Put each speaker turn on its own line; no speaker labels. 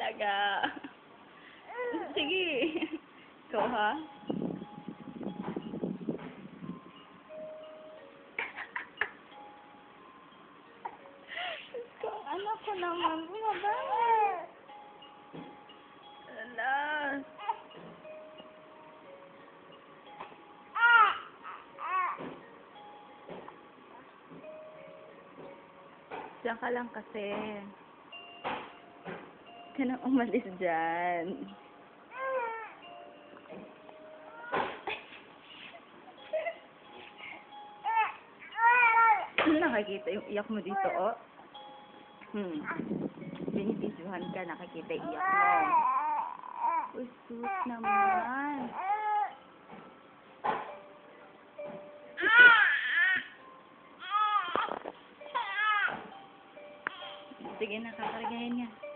talaga. Sige. Ikaw, ha? Ikaw, anak ko naman. Bumaba. Ala. Diyan ka lang kasi. Ka nang umalis dyan. Nakikita yung iyak mo dito, oh. Binibisuhan ka, nakikita yung iyak mo. Uy, sus naman. Sige na, kakargahin niya.